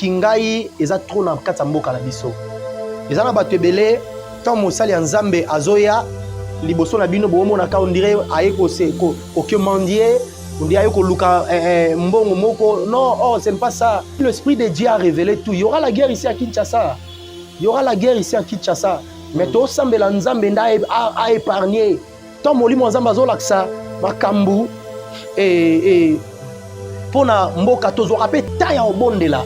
kingai eza trop na kati ya mboka na biso eza na bato ebele tant mosali ya nzambe azoya liboso na bino bomonaka on dirait aye kokemandie on dirait aye koluka mbongo moko non oh ce n'est pas ça. L'esprit de Dieu a révélé tout. Il y aura la guerre ici à Kinshasa, il y aura la guerre ici à Kinshasa, mais to sambela nzambe nda a épargné tant molimo nzambe azolakisa makambu pona mboka tozwaka mpe ta ya obondela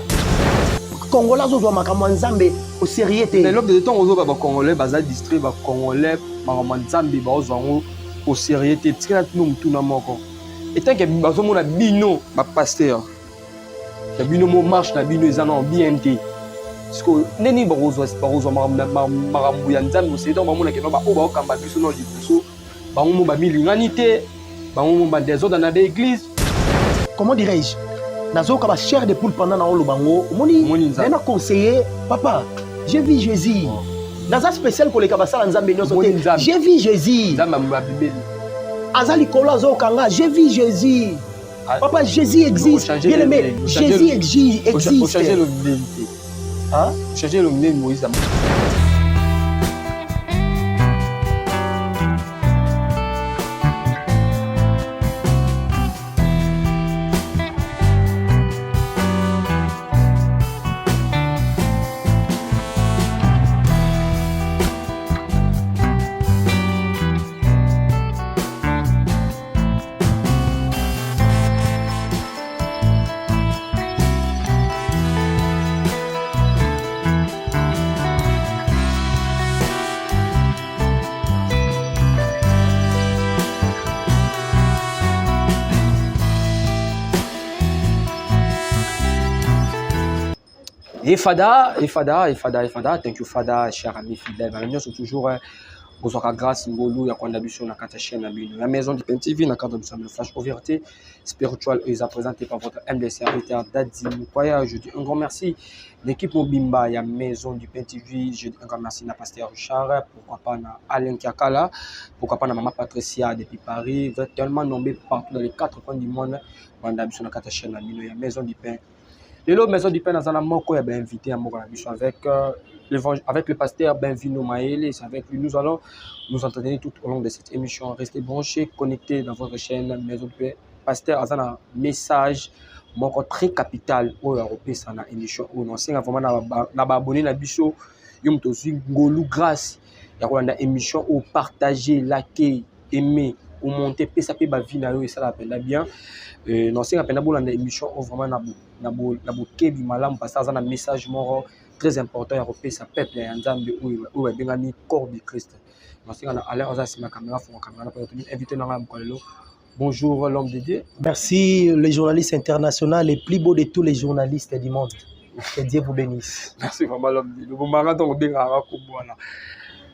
Congolais ozwa makambo nzambe au sérieux te. Mais l'homme de temps ozwa ba Congolais baza distrait ba Congolais makambo nzambe ba ozwa ngo au sérieux te tika tino mutuna moko etant que bazomona bino ba pasteur ya bino mo marche na bino ezana en BNT parce que neni ba ozwa makambo ya nzambe au sérieux donc bamona ke ba o ba okamba biso no liboso bango ba milingani te bango ba désordre na l'église. Comment dirais-je? Nazoka ba chair de poule pendant na olobango. Moni na conseiller papa, j'ai vu Jésus. Dans un spécial pour les kabasala nzambe nyoso te. J'ai vu Jésus. Nzamba mba bibeli. Azali kolo azokanga, j'ai vu Jésus. Papa, Jésus existe. Bien aimé, Jésus existe. Faut changer l'humilité. Hein? Changer l'humilité de Moïse. Et Fada, thank you Fada, cher ami fidèle. Nous sommes toujours aux grâce ngolu ya kondabisho na kata chaîne na bino. La maison du Pen TV na cadre de flash ouverture spirituelle est présenté par votre MDC Arrêteur Dadzi Mukwaya. Je dis un grand merci l'équipe Mobimba ya maison du Pen TV. Je dis un grand merci na pasteur Richard, pourquoi pas na Alain Kiakala, pourquoi pas na maman Patricia depuis Paris, tellement nombreux partout dans les 4 coins du monde kondabisho na kata chaîne na bino ya maison du Pen. Le maison du Père Nazana Moko est invité à Mogadiscio avec le pasteur Benvino Maël. C'est avec lui nous allons nous entretenir tout au long de cette émission. Restez branchés, connectés dans votre chaîne Maison du Père. Pasteur Azana message moko très capital au européen sana émission où non c'est vraiment na abonné na biso yom tozi ngolu grâce ya ko na émission au partager, liker, aimer ou monter pesa pe ba vie na yo et ça l'appelle bien. Non c'est appena bolanda émission vraiment na bokebi malamu parce que ça un message moro très important européen ça peuple ya nzambe ou bengani corps du Christ. Non c'est na aller oza sima caméra pour caméra pour inviter na mkolelo. Bonjour l'homme de Dieu. Merci les journalistes internationaux les plus beaux de tous les journalistes du monde. Que Dieu vous bénisse. Merci vraiment l'homme de Dieu. Vous marathon bengara ko bona.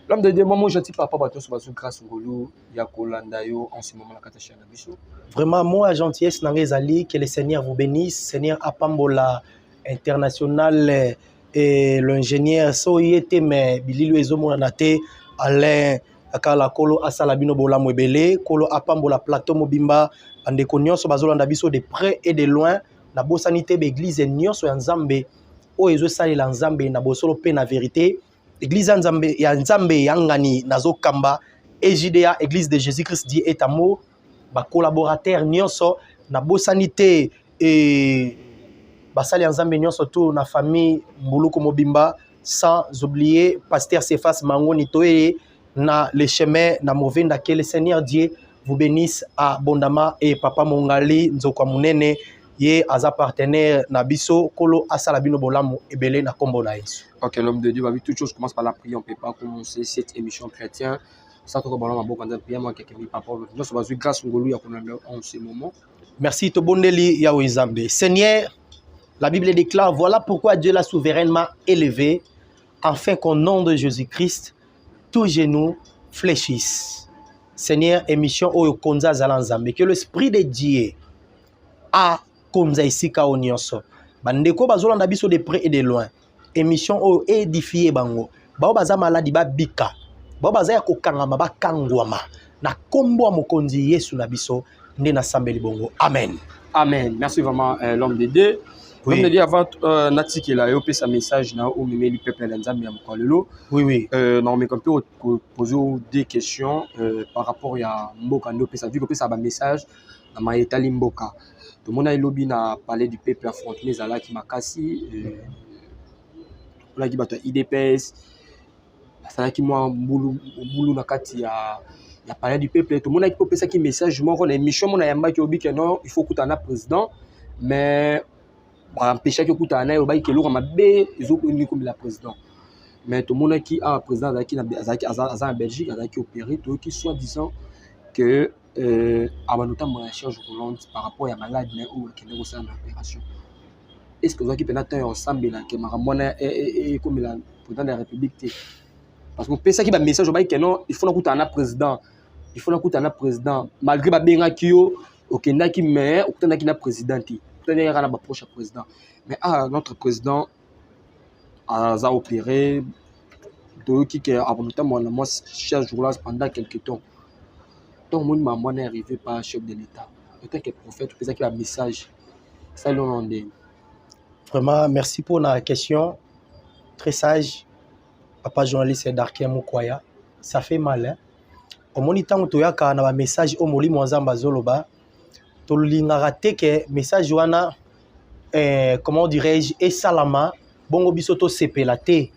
L'homme de Dieu, moi, gentil papa, bateau sur grâce au Golo, Yakolanda yo en ce moment la catachane biso. Vraiment, moi, gentillesse Nangezali, que le Seigneur vous bénisse. Seigneur Apambola international et l'ingénieur Soyete, mais Bililo Ezomonate, Alain Akala Kolo Asalabino Bola Mwebele, Kolo Apambola Plateau Mobimba, Andeko Nyonso Bazolanda biso de près et de loin, na bosanité l'église Nyonso Nzambe, o Ezo Sali Nzambe, na bosolo pe na vérité. Église ya Nzambe Yangani Nazo Kamba, EJDA, Église de Jésus-Christ dit est amour, ba collaborateur nyonso na bosanité et basali Nzambe nyonso tout na famille Mbuluko Mobimba sans oublier pasteur Cephas Mangoni Toé na le chemin na Movenda que le Seigneur Dieu vous bénisse abondamment et papa Mongali Nzokwa Munene ye aza partenaire na biso kolo asala bino bolamu ebele na kombo na Yesu. OK, l'homme de Dieu, toute chose commence par la prière, on peut pas commencer cette émission chrétienne sans trop ballon maboko nza prière moi quelqu'un par rapport nous sommes grâce ngolu ya konanda en ce moment. Merci to bondeli ya Nzambe. Seigneur, la Bible déclare voilà pourquoi Dieu l'a souverainement élevé afin qu'au nom de Jésus-Christ tous genoux fléchissent. Seigneur, émission oyo konza zala Nzambe que l'esprit de Dieu a konza isika onyoso. Bandeko bazolanda biso de près et de loin. Émission oyo édifié bango. Bao baza maladi ba bika. Bao baza ya kokangama ba kangwama. Na kombo wa mokonzi Yesu na biso nde na sambeli bongo. Amen. Amen. Merci vraiment l'homme de Dieu. Comme je dis avant, Nati qui est là, il a un message où il met le peuple dans le Oui, oui. Non, mais comme peut poser des questions par rapport à Mboka, ça vu que ça a un message dans ma état Mboka. Tout le monde a lobby na parler du peuple affronté les ala qui m'a cassé. Là qui bat IDPS, ça qui moi boulou na kati ya parler du peuple. Tout le monde a popé ça qui message moi on a mission mon a yamba qui obi que non, il faut qu'on a président mais empêcher que kuta na oba que l'on m'a bé ils ont connu comme la président. Mais tout le monde qui a un président qui en Belgique qui opéré tout qui soit disant que notamment la charge roulante par rapport à malade ou qui est aussi en opération. Est-ce que vous avez peut-être ensemble là que Maramona est comme le président de la République? Parce que peut-être qu'il y a un message au que non, il faut qu'on ait un président. Il faut qu'on ait un président. Malgré que Kyo, Okenda qui maire, ou qu'on ait un président. Peut-être qu'il y a un proche président. Mais notre président a opéré de qui a notamment moi cher jour-là pendant quelques temps. Donc mon maman n'est arrivé par chef de l'État. Peut-être que prophète, peut-être qu'il y a un message. Ça le nom de. Vraiment, merci pour la question. Très sage. Papa journaliste Darké Moukwaya. Ça fait mal. Hein? Au moment où tu as un message au Moli Mwanzamba Zoloba, tu as raté que message wana comment dirais-je et salama bongo bisoto sepelate.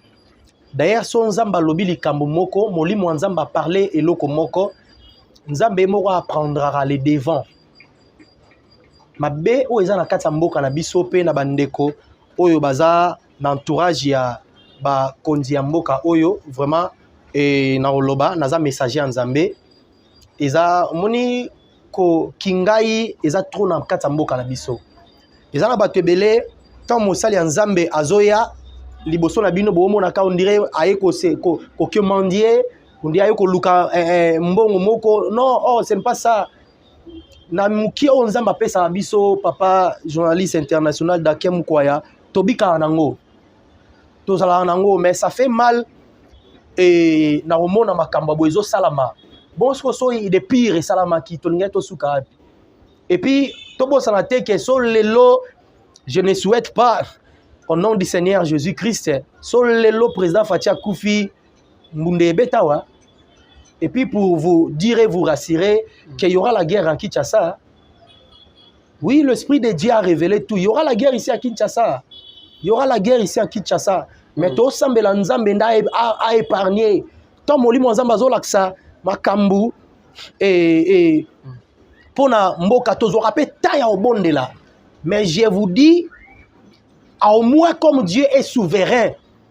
D'ailleurs son Nzamba lobi likambo moko Moli Mwanzamba parler et loko moko Nzambe moko apprendra les devants. Mabe o eza na kati ya mboka na biso pe na bandeko oyo baza na entourage ya ba konzi ya mboka oyo vraiment na oloba naza messager ya Nzambe eza moni ko kingai eza trop na kati ya mboka na biso eza na bato ebele tant mosali ya Nzambe azoya liboso na bino bomona ka on dirait aye ko commander on dirait aye ko luka mbongo moko non oh c'est pas ça. Na muki o Nzamba pesa biso papa journaliste international Darké Moukwaya tobika nango tozala nango mais ça fait mal et na omona makamba boezo salama bon so de pire salama ki tolinga to suka et puis tobo sanate que so lelo je ne souhaite pas au nom du Seigneur Jésus-Christ so lelo président Fatia Koufi Mbunde Betawa. Et puis pour vous dire et vous rassurer qu'il y aura la guerre en Kinshasa. Oui, l'Esprit de Dieu a révélé tout. Il y aura la guerre ici à Kinshasa. Il y aura la guerre ici à Kinshasa. Mais tout semble Nzambe a épargné. Tant moli Nzamba zolaksa makambu et pour na mboka tozo rapé taille au bonde là. Mais je vous dis au moins comme Dieu est souverain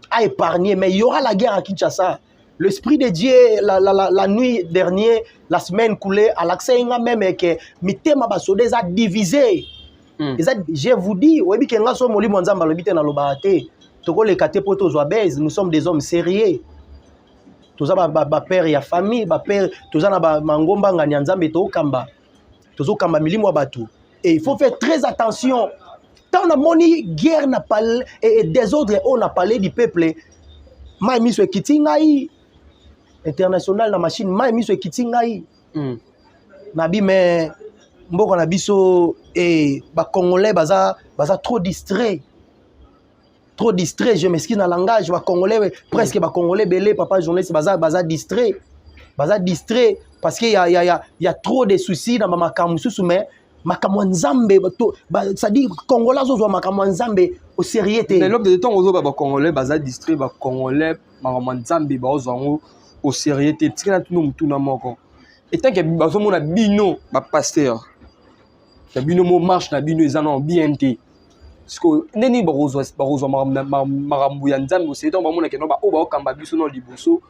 a épargné mais il y aura la guerre à Kinshasa. L'Esprit de Dieu, la nuit dernière, la semaine coulée, à l'accès, il y a même que Mitema Basodé a divisé. Je vous dis, nous sommes des hommes sérieux. Tous les pères et famille, tous les mangomba nganyanzambe to kamba. Tous les kamba milimo batu. Et il faut faire très attention. Tant on a moni guerre n'a pas et désordre, on a parlé du peuple. Ma mis sur Kitingai international la machine ma mis sur Kitingai. Nabi mais mboko na biso et ba congolais baza trop distrait. Trop distrait, je m'excuse dans le langage, ba congolais presque ba congolais belé papa journaliste baza distrait. Baza distrait parce qu'il y a trop de soucis dans makambo susu mais makambo Nzambe ça dit congolais zo makambo Nzambe au sérieux té. Mais l'homme de temps ba congolais baza distrait ba congolais makambo Nzambe ba ozango au sérieux té tika na mutu na moko. Et tant que bazo mona bino ba pasteur. Ya bino mo marche na bino ezana bien té. Parce que neni barozo marambu ya Nzambe c'est donc ba mona ke no ba o ba kamba biso no liboso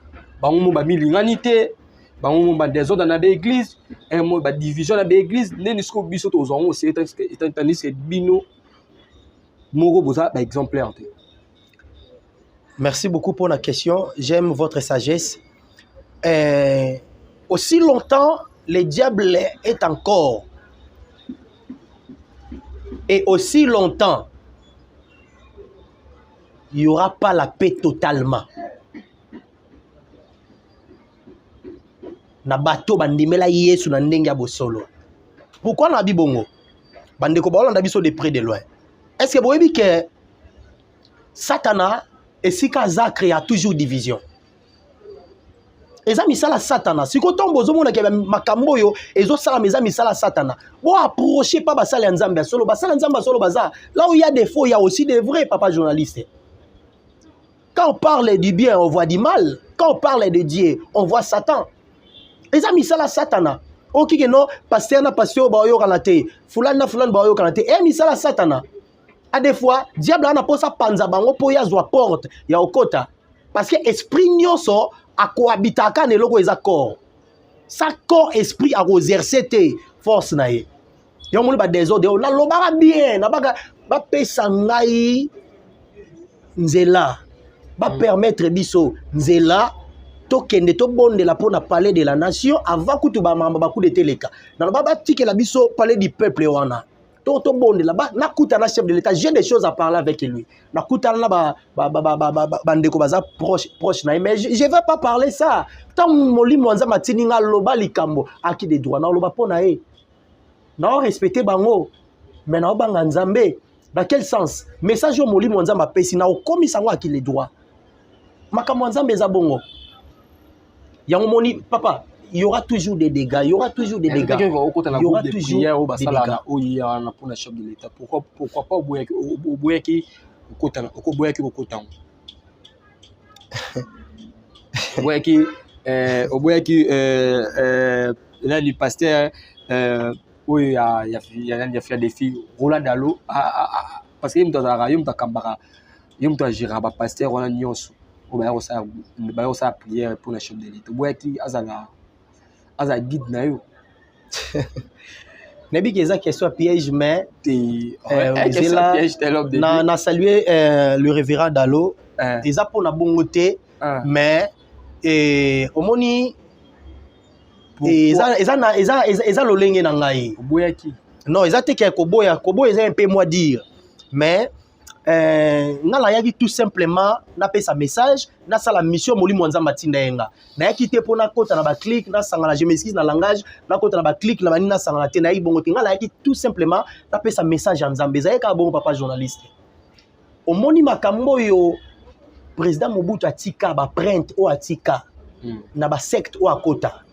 ba mo ba milingani té. Bango ba désordre dans l'église et mo ba division dans l'église neni sko biso to zongo c'est étant que bino moko boza ba exemplaire. Merci beaucoup pour la question, j'aime votre sagesse. Aussi longtemps le diable est encore et aussi longtemps il n'y aura pas la paix totalement. Na bato bandimela Yesu na ndenge ya bosolo. Pourquoi na bibongo? Bandeko ba olanda biso de près de loin. est-ce que vous voyez que Satana et Sikaza créa toujours division? Eza misala Satana. Si koto mbozo mona ke makambo yo ezo sala meza misala Satana. Bon approcher pas basala nzambe solo, basala nzambe solo baza. Là où il y a des faux, il y a aussi des vrais, papa journaliste. Quand on parle du bien, on voit du mal. Quand on parle de Dieu, on voit Satan. Eza misala Satana. Ok que non, pasteur na pasteur ba yo kanate, fulana ba yo kanate, et misala Satana. À des fois, diable na posa panza bango po ya zwa porte ya okota. Parce que esprit nyonso a cohabitaka ne loko eza corps. Sa corps esprit a exercer te force na ye. Yo moni ba désordre na lobaka bien na baka ba pesa ngai nzela. Ba permettre biso nzela to kende to bondela pona parler de la nation avant kutu ba mamba ba coup de teleka. Na ba tikela biso parler du peuple wana. To bonde là-bas, na kuta na chef de l'État, j'ai des choses à parler avec lui. Na kuta na bandeko baza proche na, mais je vais pas parler ça. Tant moli mwanza matini nga loba likambo aki des droits na loba pona e. Na respecter bango, mais na banga nzambe. Dans quel sens? Message au moli mwanza ma pesi na okomi sango aki les droits. Makambo nzambe za bongo. Yango moni papa il y aura toujours des dégâts, il y aura toujours des dégâts. Il y aura toujours des dégâts. Pourquoi pas au Bouyaki là du pasteur oui il y a fait des filles Roland Dalo parce que il me gérer pasteur on a nyonso au ça prière pour la chef de l'État Bouyaki aza guide na yo nebi keza question piège mais na saluer le révérend Dalo eza pona bongote mais omoni eza lolenge na ngai boyaki non eza te ke koboya eza un peu moi dire mais ngala yaki tout simplement na pesa message na sala mission molimo nzamba tinda yenga na yaki te pona kota na ba clic na sangala je m'excuse na langage na kota na ba clic na bani na sangala te na yi bongo te ngala yaki tout simplement na pesa message nzambe za yaka bongo papa journaliste omoni makambo yo président Mobutu atika ba print o atika na ba secte o akota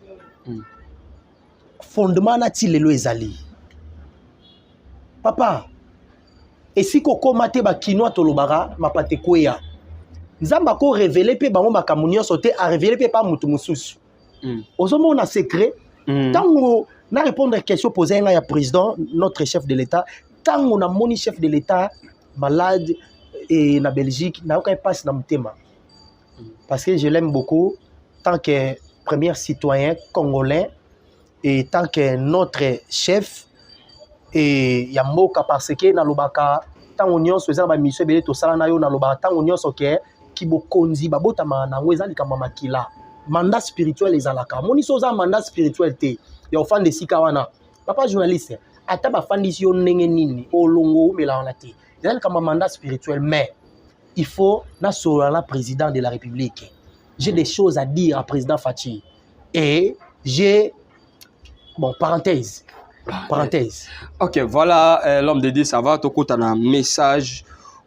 fondement na ti lelo ezali papa et si kokoma te ba kinoa tolobara mapate kweya nzamba ko révéler pe bango makamunyo sote a révéler pe pa mutu mususu ozomo na secret tango na répondre à question posée à président notre chef de l'état tango na moni chef de l'état malade et na Belgique na aucun passe na mutema parce que je l'aime beaucoup tant que premier citoyen congolais et tant que notre chef et ya mboka parce que na lobaka tango nyonso eza ba mission belé to sala na yo na lobaka tango nyonso ke kibokonzi babota na ngweza likamba makila mandat spirituel ezalaka moni so za mandat spirituel te ya ofan de sika wana papa journaliste ata ba fandisi yo ndenge nini olongo melana te ezali kama mandat spirituel mais il faut na la président de la République j'ai des choses à dire à président Fachi et j'ai bon parenthèse. Ok, voilà l'homme de Dieu, ça va. Toko t'as un message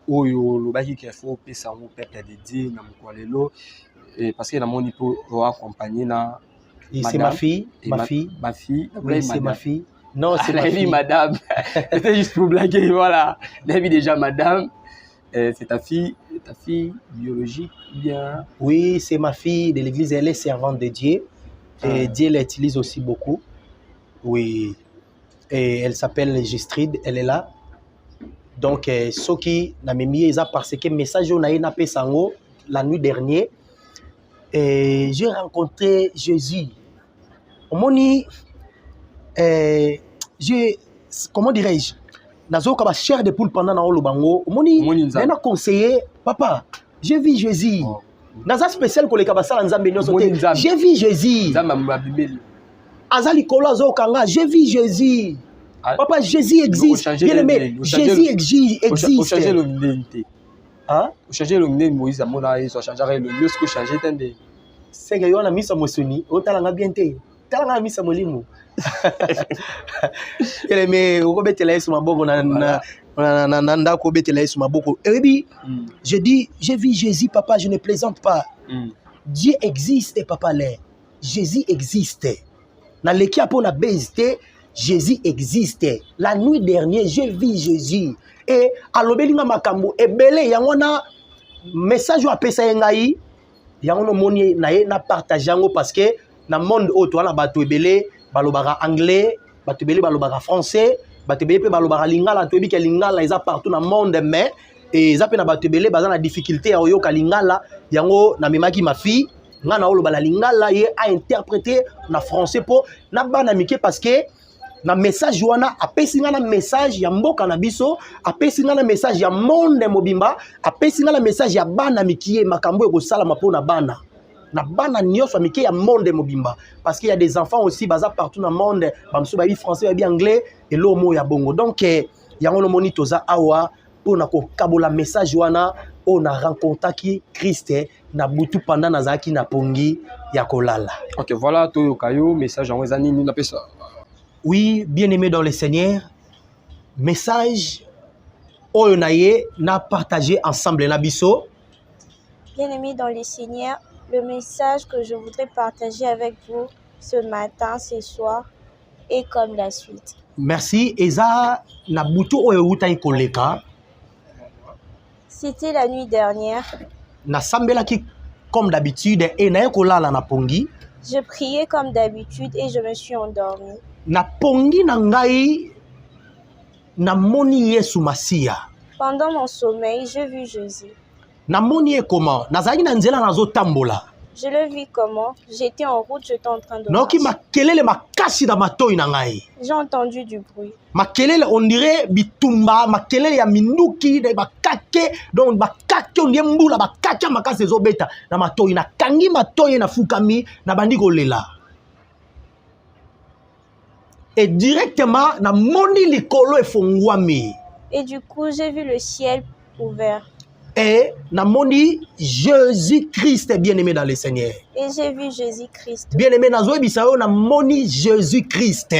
où le baki qu'il faut payer ça au peuple de Dieu, na mkwalelo parce que na mon ipo accompagner na. C'est ma fille, ma fille. Oui, c'est ma fille. Non, c'est ma fille, madame. C'était juste pour blaguer, voilà. David déjà madame. C'est ta fille biologique bien. Oui, c'est ma fille de l'église, elle est servante de Dieu et Dieu l'utilise aussi beaucoup. Oui. Et elle s'appelle Gistride, elle est là. Donc, ce qui n'a même mis parce que message on a eu napé sango la nuit dernière. Et j'ai rencontré Jésus. Moni, comment dirais-je? Nazo kaba chair de poule pendant na olobango. Moni, on a conseillé, papa, j'ai vu Jésus. Naza spécial ko le kaba sala nzambe nyoso te. J'ai vu Jésus. Azali Kolo Kanga, j'ai vu Jésus. Papa, Jésus existe. Bien aimé, Jésus existe. Vous changez le l'unité. Hein? Vous changez le l'unité, Moïse a mon aïe, vous changez le lieu, ce que vous changez, attendez. C'est que vous avez mis ça mosuni, vous avez bien été. Vous avez mis ça molimo. Bien aimé, vous avez mis ça sur ma bobo, Je dis, j'ai vu Jésus, papa, je ne plaisante pas. Dieu existe, papa. Jésus existe. Dans l'équipe pour la BST, Jésus existe. La nuit dernière, j'ai vu Jésus. Et à l'obélinga makambo, et belé, yangona message à pesa yengai, yangono moni na partage yango parce que dans le monde où toi na bato ebele, balobara anglais, bato ebele balobara français, bato ebele pe balobara lingala, to ebi ke lingala eza partout dans le monde mais et ça pe na bato ebele baza na difficulté à oyoka lingala, yango na memaki ma fille, nga na oloba la lingala ye a interprété na français po na bana mike parce que na message wana apesi nga na message ya mboka na biso, apesi nga na message ya monde mobimba, apesi nga na message ya bana mikie makambo ekosala mapo na bana nyonso mike ya monde mobimba parce qu'il y a des enfants aussi baza partout dans le monde bamso ba bi français ba bi anglais et lo mo ya bongo donc yango no moni toza awa pour na ko kabola message wana on a rencontré Christ na butu pendant nazaki na pongi ya kolala. OK, voilà to kayo message en wezani ni na pesa. Oui, bien-aimé dans le Seigneur, message oyonaye na partagé ensemble na biso. Bien-aimé dans le Seigneur, le message que je voudrais partager avec vous ce matin, ce soir, est comme la suite. Merci. Eza na butu oyo utai koleka. C'était la nuit dernière. Na sambela ki comme d'habitude et na kolala na pongi. Je priais comme d'habitude et je me suis endormie. Na pongi na ngai na moni Yesu Masia. Pendant mon sommeil, je vis Jésus. Na moni comment? Nazali na nzela nazo tambola. Je le vis comment? J'étais en route, j'étais en train de marcher. marcher. Makelele makasi da matoi na ngai. J'ai entendu du bruit. Makelele on dirait bitumba, makelele ya minduki de bakake, donc bakake on dirait mbula bakake makasi ezobeta na matoi na kangi matoi na fukami na bandi kolela. Et directement na moni likolo efongwami. Et du coup, j'ai vu le ciel ouvert. Et na moni Jésus-Christ bien-aimé dans le Seigneur. Et j'ai vu Jésus-Christ. Bien-aimé nazo bisayo na moni Jésus-Christ.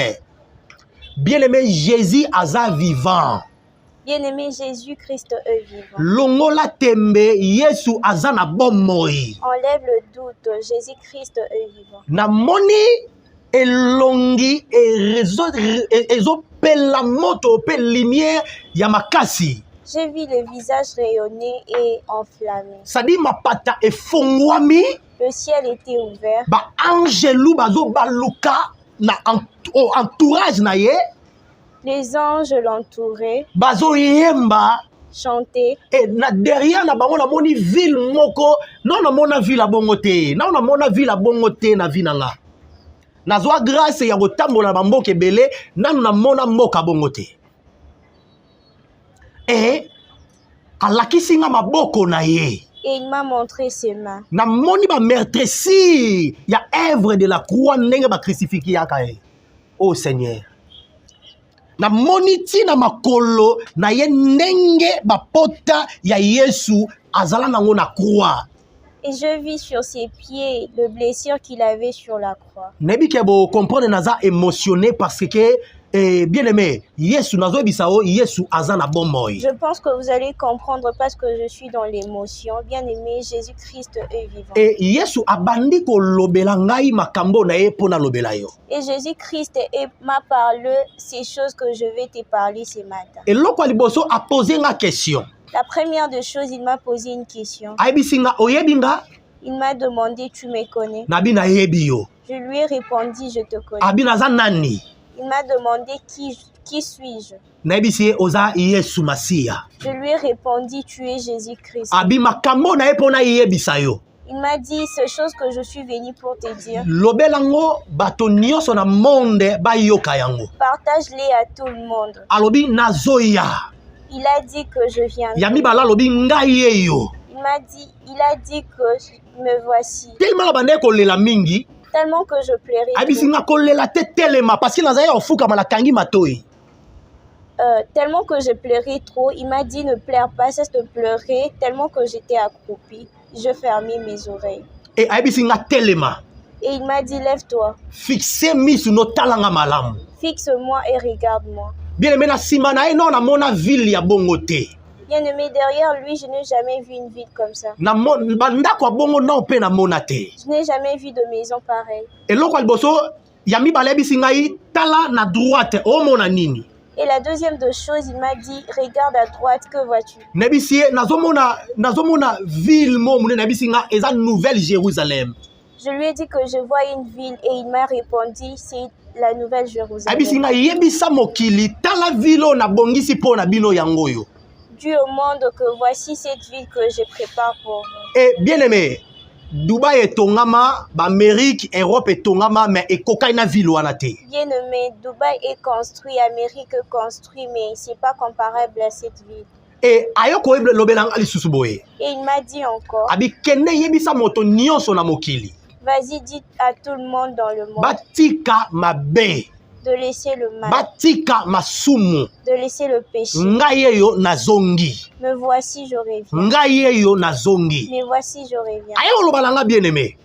Bien-aimé Jésus aza vivant. Bien-aimé Jésus-Christ est vivant. Longola tembe Yesu aza na bomoi. Enlève le doute, Jésus-Christ est vivant. Na moni elongi ezo pela moto pe lumière ya makasi. J'ai vu le visage rayonner et enflammé. Sadi mapata efongwami. Le ciel était ouvert. Ba angelu bazo baluka na entourage na ye. Les anges l'entouraient. Bazo yemba. Chanter. Et na derrière na bango na moni ville moko. Non na mona ville a bongote. Non na mona ville a bongote na vinanga. Nazwa grâce ya kotambola bamboka ebele nanu na mona mboka bongote. Et alakisi nga maboko na ye. Et il m'a montré ses mains. Na moni ba meurtresi ya œuvre de la croix ndenge ba crucifixi yaka ye. Oh Seigneur. Na moni ti na makolo na ye ndenge ba pota ya Yesu azala nango na croix. Et je vis sur ses pieds le blessure qu'il avait sur la croix. Nebi ke bo comprendre naza émotionné parce que bien aimé, Yesu nazo bisao Yesu azana bomoi. Je pense que vous allez comprendre parce que je suis dans l'émotion. Bien aimé, Jésus-Christ est vivant. Et Yesu abandi ko lobela ngai makambo na ye pona lobela yo. Et Jésus-Christ m'a parlé ces choses que je vais te parler ce matin. Et loko liboso a posé une question. La première des choses, il m'a posé une question. Aibisinga oyebinga? Il m'a demandé, tu me connais? Nabi na yebi yo. Je lui ai répondu, je te connais. Abi naza nani? Il m'a demandé qui suis-je? Naibisi oza Yesu Masia. Je lui ai répondu, tu es Jésus-Christ. Abi makambo na epona yebisa yo. Il m'a dit, ces choses que je suis venu pour te dire. Lobelango bato nyonso na monde ba yoka yango. Partage-les à tout le monde. Alobi nazoya. Il a dit que je viens. Yami bala lobi ngai yo. Il a dit que me voici. Tellement la bande ko lela mingi. Tellement que je pleurais. Abisinga ko lela te telema parce que nazaya ofuka mala kangi matoi. Tellement que je pleurais trop, il m'a dit ne pleure pas, cesse de pleurer. Tellement que j'étais accroupie, je fermais mes oreilles. Et abisinga telema. Et il m'a dit lève-toi. Fixe misu no talanga malamu. Fixe-moi et regarde-moi. Bien aimé na sima na non na mona ville ya bongo te. Bien-aimé, derrière lui, je n'ai jamais vu une ville comme ça. Na bandako bongo non pe na mona te. Je n'ai jamais vu de maison pareille. Et loko liboso ya mibale bisi ngai tala na droite o mona nini. Et la deuxième de chose, il m'a dit, regarde à droite, que vois-tu? Nebisi nazomona ville mo mune nebisi nga eza Nouvelle Jérusalem. Je lui ai dit que je vois une ville et il m'a répondu, c'est la Nouvelle Jérusalem. Abisi nga yebisa mokili tala ville na bongisi po na bino yango yo. Dis au monde que voici cette ville que je prépare pour vous. Et bien aimé, Dubaï est tongama, Amérique, Europe est tongama, mais et kokaina ville wana te. Bien aimé, Dubaï est construit, Amérique est construit, mais c'est pas comparable à cette ville. Et ayoko lobelanga lisusu boye. Et il m'a dit encore, Abi kende yebisa moto nyonso na mokili. vas-y, dis à tout le monde dans le monde Batika mabe. de laisser le mal, Batika masumu. de laisser le péché. Ngaye yo nazongi. Me voici, je reviens. Ngaye yo nazongi. Mais voici, je reviens. Ayoko lobalanga bien aimé.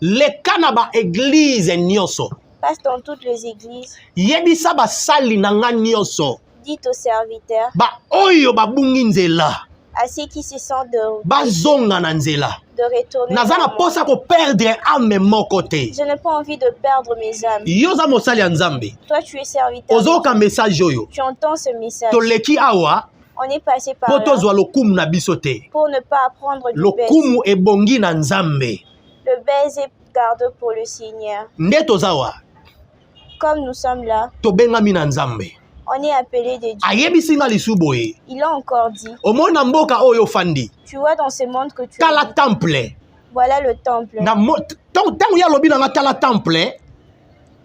Le kanaba église nyonso. Passe dans toutes les églises, Yebisa basali na nga nyonso. dites aux serviteurs, Ba oyo babungi nzela. à ceux qui se sentent de Bazonga na nzela. retourner. Naza na vers moi. posa ko perdre âme moko te. Je n'ai pas envie de perdre mes âmes. Yoza mosali ya nzambe. Toi, tu es serviteur. Ozoka message oyo. Tu entends ce message. Toleki awa On est passé par po là tozwa lokumu na biso te. pour ne pas apprendre du baiser. Lokumu ebongi na nzambe. Le baiser garde pour le Seigneur. Nde tozawa Comme nous sommes là, tobengami na nzambe. on est appelé de Dieu. Ayebisi nga lisu boye. Il a encore dit, Omona mboka oyo fandi. tu vois dans ce monde que tu Tala habites, temple. voilà le temple. Tango ya lobi na nga tala temple.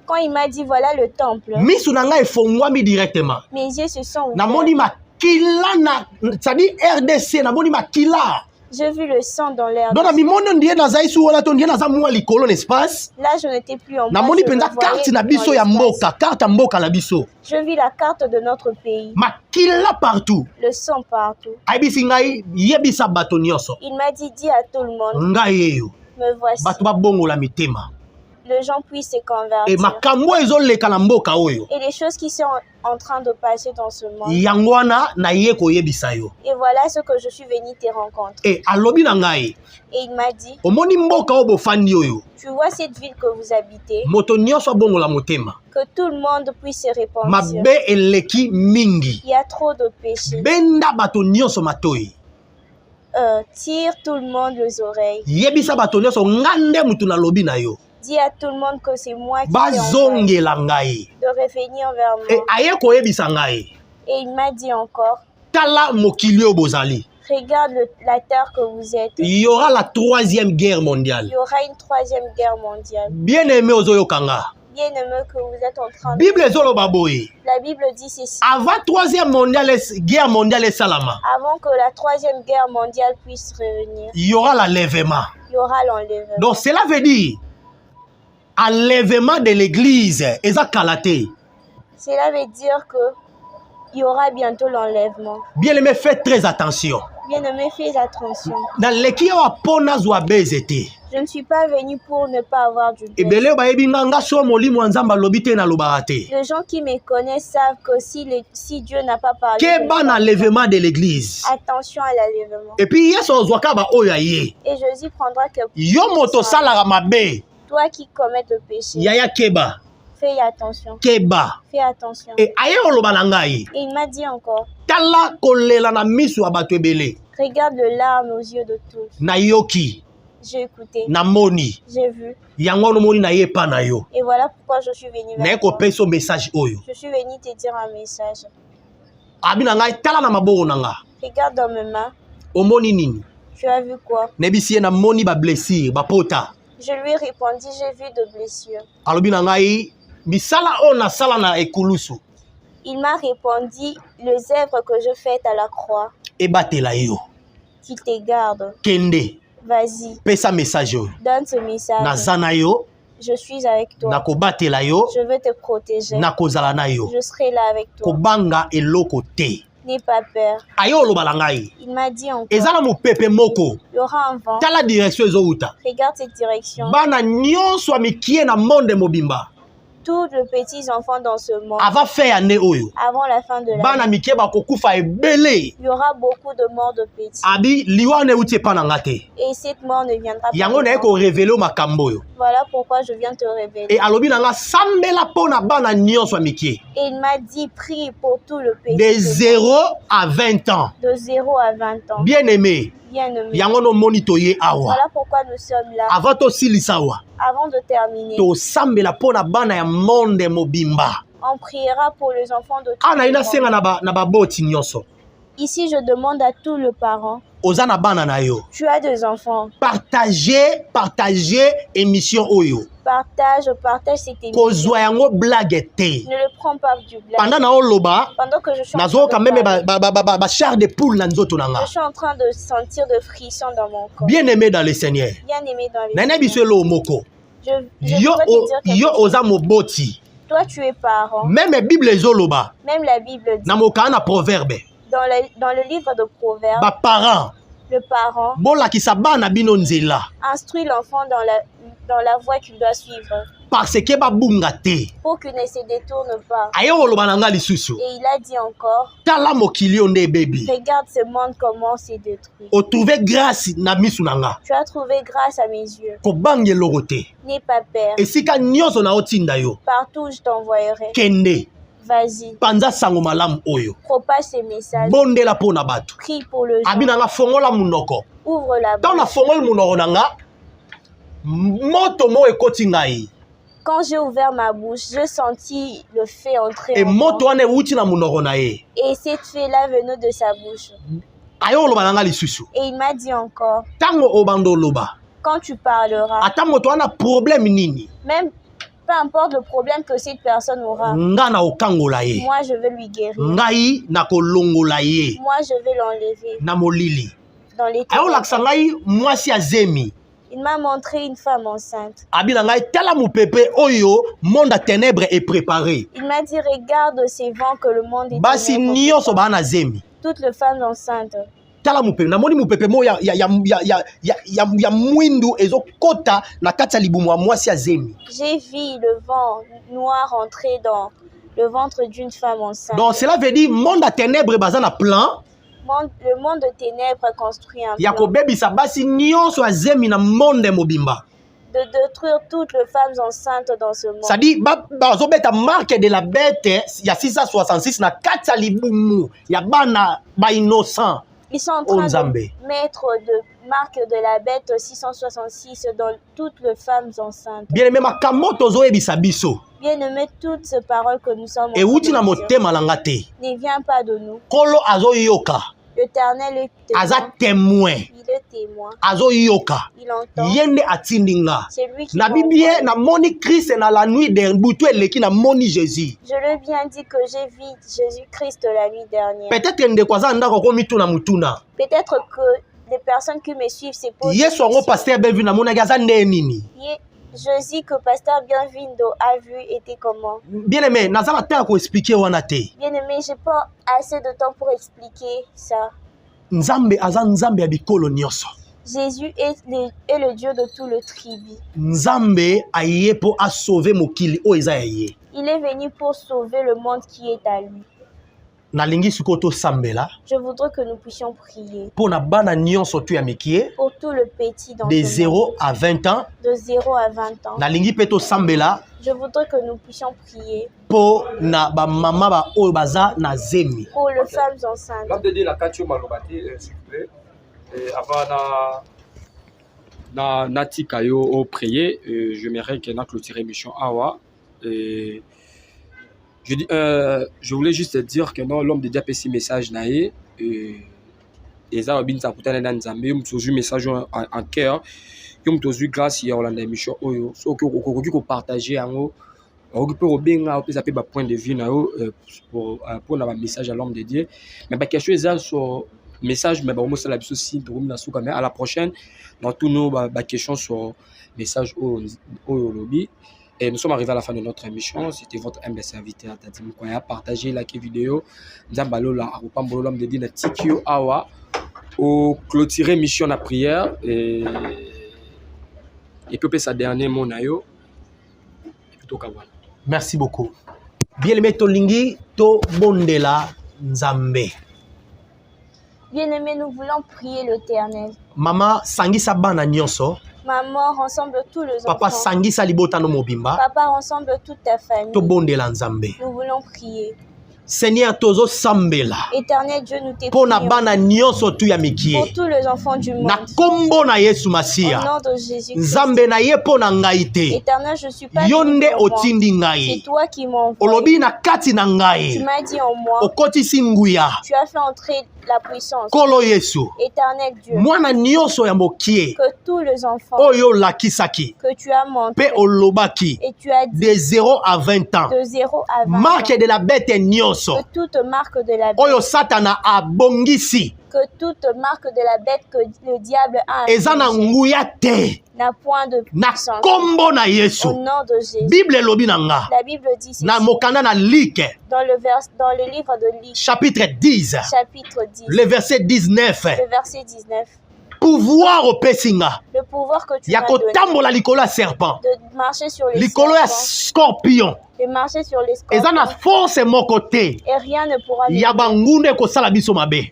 Quand il m'a dit, voilà le temple, Misu na nga efongwami directement. mes yeux se sont ouverts. Namoni makila na c'est-à-dire RDC namoni makila. J'ai vu le sang dans l'air. Donc mi mono ndiye na zaisu wala to ndiye na za mwa likolo l'espace. Là, je n'étais plus en bas, Namoni je me penza voyais carte na dans biso ya l'espace. mboka, carte ya mboka na biso. Je vis la carte de notre pays, Makila partout. le sang partout. Ayebisi ngai yebisa bato nyonso. Il m'a dit, dis à tout le monde, Ngai yeyo. me voici. Bato babongola mitema. Les gens puissent se Et convertir. makambo ezoleka na mboka oyo. Et les choses qui sont en train de passer dans ce monde. Yango wana na ye koyebisa yo. Et voilà ce que je suis venu te rencontrer. Et alobi na ngai. Et il m'a dit, Omoni mboka oyo bofandi oyo. tu vois cette ville que vous habitez, Moto nyonso abongola motema. que tout le monde puisse se repentir. Mabe eleki mingi. Il y a trop de péchés. Benda bato nyonso matoi. Tire tout le monde les oreilles. Yebisa bato nyonso ngande mutu na lobi na yo. Dis à tout le monde que c'est moi qui t'ai envoyé Bazongela ngai. de revenir vers Et moi. aye koyebisa ngai. Et il m'a dit encore, Tala mokili oyo bozali. regarde la terre que vous êtes. Il y aura la 3e guerre mondiale. Il y aura une 3e guerre mondiale. Bien aimé ozoyokanga. Bien aimé que vous êtes en train de... Bible ezoloba boye. La Bible dit ceci. Avant 3e guerre mondiale salama. Avant que la 3e guerre mondiale puisse revenir, Il y aura l'enlèvement. il y aura l'enlèvement. Donc cela veut dire enlèvement de l'église eza kalate. Cela veut dire que il y aura bientôt l'enlèvement. Bien aimé, faites très attention. Bien aimé, fais attention. Dans leki wa pona zwa bezete. Je ne suis pas venu pour ne pas avoir du baiser. Ebele bayebi nganga so molimo nzamba lobite na lobarate. Les gens qui me connaissent savent que si Dieu n'a pas parlé, Keba na enlèvement de l'église. attention à l'enlèvement. Et puis yeso ozwaka ba oyo ye. Et Jésus prendra que Yo moto salaka mabe. toi qui commets le péché, Yaya keba. fais attention. Keba. Fais attention. Et aye oloba na ngai. Et il m'a dit encore, Tala kolela na misu ya bato ebele. regarde le larme aux yeux de tous. Na yoki. J'ai écouté, Na moni. j'ai vu. Yango no moni na ye pa na yo. Et voilà pourquoi je suis venu Na vers eko toi. peso message oyo. Je suis venu te dire un message. Abi na ngai tala na maboko na nga. Regarde dans mes mains. Omoni nini? Tu as vu quoi? Nebisi ye na moni ba blessure, ba pota. Je lui ai répondu, j'ai vu de blessures. Alobi na ngai misala o na sala na ekulusu. Il m'a répondu, les œuvres que je fais à la croix, Ebatela yo. qu'il te garde. Kende. Vas-y, Pesa message oyo. donne ce message. Nazana yo. Je suis avec toi. Nakobatela yo. Je veux te protéger. Nakozala na yo. Je serai là avec toi. Kobanga eloko te. N'aie pas peur. Ayo oloba na ngai. Il m'a dit encore, Ezala mopepe moko. il y aura un vent. Tala direction ezouta. Regarde cette direction. Bana nyonso amikie na monde mobimba. tous les petits enfants dans ce monde. Avant faire année oyo. Avant la fin de Bana l'année. mike ba kokufa ebele. Il y aura beaucoup de morts de petits. Abi liwa ne uti pa na ngate. Et cette mort ne viendra pas. Yango na ko révéler makambo yo. Voilà pourquoi je viens te révéler. Et alobi na nga sambela pona bana nyonso mike. Et il m'a dit, prie pour tout le pays. De 0 à 20 ans. De 0 à 20 ans. Bien-aimé. Bien-aimé. Yango no monitoye awa. Voilà pourquoi nous sommes là. Avant to silisawa. Avant de terminer, To sambela pona bana ya monde mobimba. on priera pour les enfants de tout Ana le ina monde. senga na ba boti nyonso. Ici, je demande à tous les parents, Oza na bana na yo. tu as des enfants, Partagez émission oyo. partage cette émission. Kozwa yango blague te. Ne le prends pas du blague. Pendant na oloba, Pendant que je suis en nazo train quand de même parler, ba char de poule na nzoto nanga. je suis en train de sentir de frissons dans mon corps. Bien-aimé dans le Seigneur. Bien aimé dans les Nana biso lo moko. Je Yo voudrais te dire quelque yo chose. oza moboti. Toi, tu es parent. Même Bible ezoloba. Même la Bible dit, Na moka na proverbe. dans le livre de Proverbes, Ba parents le parent bolakisa bana bino nzela instruit l'enfant dans la voie qu'il doit suivre parce que babunga te. pour qu'il ne se détourne pas. Ayo oloba na nga lisusu. Et il a dit encore, Tala mokili yo nde bebi. regarde ce monde comment c'est détruit. O trouver grâce na misu na nga. Tu as trouvé grâce à mes yeux. Kobangelo te. N'aie pas peur. Esika nyonso na otinda yo. Partout je t'envoyerai. Kende. Vas-y, Panza sango malamu oyo. propage ces messages. Bondela pona bato. Prie pour le Abi jour. na nga fongola munoko. Ouvre la Tant na bouche. fongoli munoko na nga. Moto mo ekoti ngai. Quand j'ai ouvert ma bouche, j'ai senti le feu entrer E en moi. moto wana euti na munoko na ye. Et cette feu-là venait de sa bouche. Ayo oloba na nga lisusu. Et il m'a dit encore, Tango obando oloba. quand tu parleras, Ata moto wana problème nini. même peu importe le problème que cette personne aura, Nga na okangola ye. moi je vais lui guérir. Ngai na kolongola ye. Moi je vais l'enlever Na molili. dans les Ayo ténèbres. lakisa ngai mwasi azemi. Il m'a montré une femme enceinte. Abi na ngai tala mopepe oyo monde à ténèbres est préparé. Il m'a dit, regarde ces vents que le monde est Basi ténèbres. nyonso bana zemi. Toutes les femmes enceintes. Tala mopepe namoni mopepe mo ya mwindu ezokota na kati ya libumu ya mwasi azemi. J'ai vu le vent noir entrer dans le ventre d'une femme enceinte. Donc cela veut dire monde à ténèbres baza na plan Le monde de ténèbres construit un ya plan kobebisa basi nyonso azemi na monde mobimba. de détruire toutes les femmes enceintes dans ce monde. Ça dit bazobeta marque de la bête ya 666 na kati ya libumu ya bana ba innocent. Ils sont en train Nzambe. de mettre de marque de la bête 666 dans toutes les femmes enceintes. Bien aimé makambo tozoyebisa biso. Bien aimé, toutes ces paroles que nous sommes en train Euti na de dire motema na nga te. ne vient pas de nous. Kolo azoyoka. L'Éternel est témoin. Aza témoin. Il est témoin. Azoyoka. Il entend. Yende atindinga. C'est lui qui Na m'envoie. bibie na moni Christ na la nuit de butu eleki na moni Jésus. Je l'ai bien dit que j'ai vu Jésus-Christ la nuit dernière. Peut-être ndeko aza ndako ko mituna mutuna. Peut-être que les personnes qui me suivent se posent Yesu ngo pasteur Benvi na mona aza nde nini. Jésus que pasteur Bienvindo a vu était comment. Bien aimé nazala ta ko expliquer wana te. Bien aimé, j'ai pas assez de temps pour expliquer ça. Nzambe aza nzambe ya bikolo nyonso. Jésus est le Dieu de tout le tribu. Nzambe aye po a sauver mokili o eza ye. Il est venu pour sauver le monde qui est à lui. Nalingi sikoto sambela Je voudrais que nous puissions prier po na bana nyonso tu ya mikie pour tout le petit dans de ce monde. 0 à 20 ans. De 0 à 20 ans. Nalingi peto sambela Je voudrais que nous puissions prier po na ba mama ba oyo baza na zemi. pour les femmes enceintes. L'homme de Dieu, la Katio Malobati, s'il vous plaît. Avant Nati Kayo au prier, j'aimerais qu'on a clôturé l'émission Awa. Je voulais juste te dire que non, l'homme de Dieu a fait ce message naïe. Et ça, bin sa putain dans Nzambe, on a un message en cœur. On a eu grâce hier à l'émission Oyo. So que on partager en haut. On peut bien ça peut point de vue na pour la message à l'homme de Dieu. Mais pas quelque chose sur message mais bon ça la biso si na souka mais à la prochaine dans tous nos questions sur message au lobby. Et nous sommes arrivés à la fin de notre émission. C'était votre humble serviteur Tadim Koya. Partagez, likez vidéo. Nzambalola, l'homme de Dina Tikio Awa. Au clôturer mission à prière. Et puis, sa dernier mot, nayo. Et plutôt qu'à voilà. Merci beaucoup. Bien-aimé Tolingi, to bondela nzambe. Bien-aimés, nous voulons prier l'Éternel. Maman, sangisa bana nyonso. Maman, rassemble tous les Papa, enfants. sangisa libota no mobimba. Papa, rassemble toute ta famille. To bondela nzambe. Nous voulons prier. Seigneur, tozo sambela. Éternel Dieu, nous te Pona prions bana nyonso tu ya mikie. pour tous les enfants du monde. Na kombo na Yesu Au Masia. nom de Jésus-Christ. Nzambe na ye pona ngai te. Éternel, je suis pas Yonde venu pour moi. otindi C'est ngai. toi qui m'envoies. Olobi na kati na Tu ngai. m'as dit en moi. Okotisi nguya. Tu as fait entrer la puissance. Kolo Yesu. Éternel Dieu, Mwana nyonso ya mokie. que tous les enfants Oyo lakisaki. que tu as montré Pe olobaki. et tu as dit De 0 à 20 ans. de 0 à 20 Marque ans, de la bête nyonso. que toute marque de la bête, Oyo satana abongisi. que toute marque de la bête que le diable a Eza na infligée nguya te. n'a point de Na puissance. kombo na Yesu. Au nom de Jésus. Bible elobi na nga. La Bible dit ceci, Na mokanda na Luc dans le livre de Luc, chapitre 10. chapitre 10, Le verset 19. le verset 19. Pouvoir opesinga. Le pouvoir que tu Ya m'as donné kotambola likolo ya serpent. de marcher sur les Likolo ya serpents, scorpion. de marcher sur les Eza na scorpions, force moko te. et rien ne pourra nous Ya bangunde kosala biso mabe.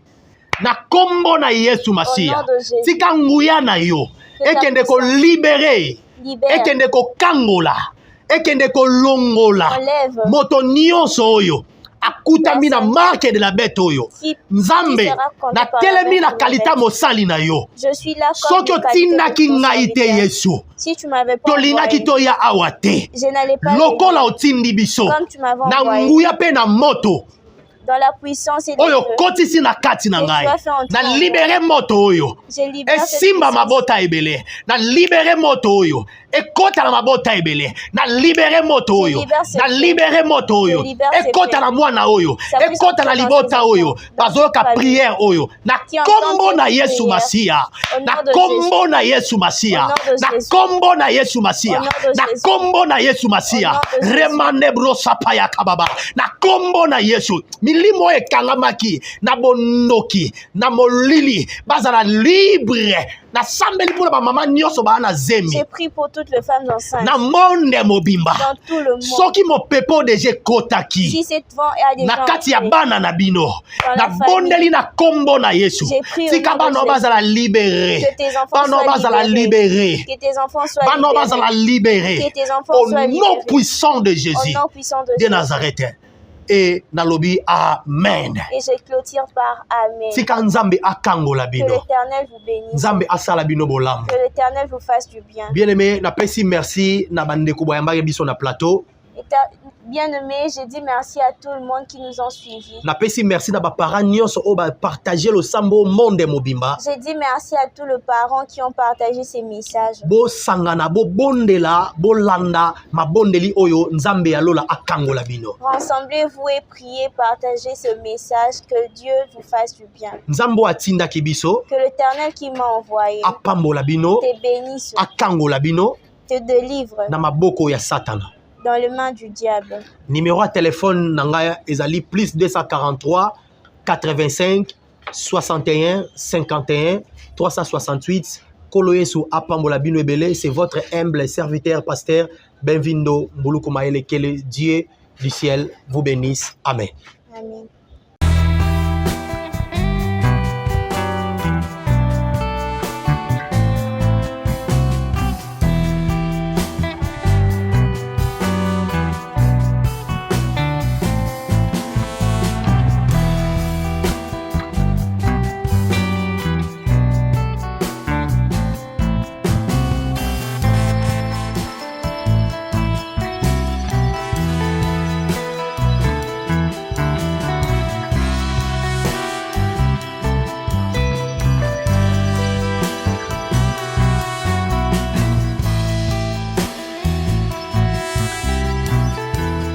Na kombo na Yesu Au Masia. nom de Jésus. Tika nguya na yo. Que ta Ekende ko libere. libère, Ekende ko kangola. Ekende ko longola. enlève, Moto nyonso oyo. Akutami na marque de la bête oyo. qui Nzambe sera conduit na par telemi la na kalita mosali na yo. Je suis là comme Soki une qualité otindaki de ton ngai te serviteur. Yesu. Si tu m'avais pas Tolingaki envoyé, toya awa te. je n'allais pas Lokola venir. otindi biso. Comme tu m'avais Na envoyé, nguya pe na moto. dans la puissance et le Oyo feu. kotisi na kati na Et tu ngai. as fait entrer Na en moi. libere moto oyo. Je libère cette Esimba puissance. mabota ebele. Na libere moto oyo. Ekota na mabota ebele. Na libere moto oyo. libère cette Na libere moto oyo. Je libère cette Ekota na mwana oyo. Ça puisse Ekota na entrer dans libota ses oyo. enfants, dans Bazoyoka toute famille. prière oyo. Na Qui entendent kombo cette na Yesu prière. Masia. Au nom Na de kombo na Yesu Masia. Au nom de Na Jésus. kombo na Yesu Masia. Au nom de Na Jésus. kombo na Yesu Masia. Au nom de Jésus. Remane brosa paya kababa. Na kombo na Yesu. Milimo ekangamaki. Na bondoki. Na molili. Bazala libre. Na sambeli pula ba mama nyonso ba na zemi. J'ai prié pour toutes les femmes enceintes Na monde mobimba. dans tout le monde. Soki mopepo deje kotaki. Si cette vent a des Na gens kati ya entrés, bana na bino. Dans Na la bondeli na kombo na Yesu. J'ai prié au Tika nom de bano Jésus. bazala libéré. que tes enfants Bano soient bazala libérés. libéré. Que tes enfants soient Bano bazala libérés. libéré. Que tes enfants Au soient nom libérés. puissant de Au Jésus nom puissant de de Jésus. Nazareth. Et nalobi amen. Et je clôture par Amen. Tika nzambe akangola Que bino. l'Éternel vous bénisse. Nzambe asala bino bolamu. Que l'Éternel vous fasse du bien. Bien aimé, napesi merci na bandeko boyambaki biso na plateau. Bien-aimé, je dis merci à tout le monde qui nous ont suivis. Napesi merci na ba parents nyonso o ba partager le sambo monde mobimba. Je dis merci à tous les parents qui ont partagé ces messages. Bo sangana bo bondela bo landa mabondeli oyo nzambe ya lola akangola bino. Rassemblez-vous et priez, partagez ce message. Que Dieu vous fasse du bien. Nzambo atindaki biso Que l'Éternel qui m'a envoyé apambola bino te bénisse, akangola bino te délivre na maboko ya satana. dans les mains du diable. Numéro à téléphone nanga ezali plus 243 85 61 51 368. Kolo Yesu apambola bino ebele, c'est votre humble serviteur pasteur Benvindo Mbuluku Maele. Que le Dieu du ciel vous bénisse. Amen. Amen.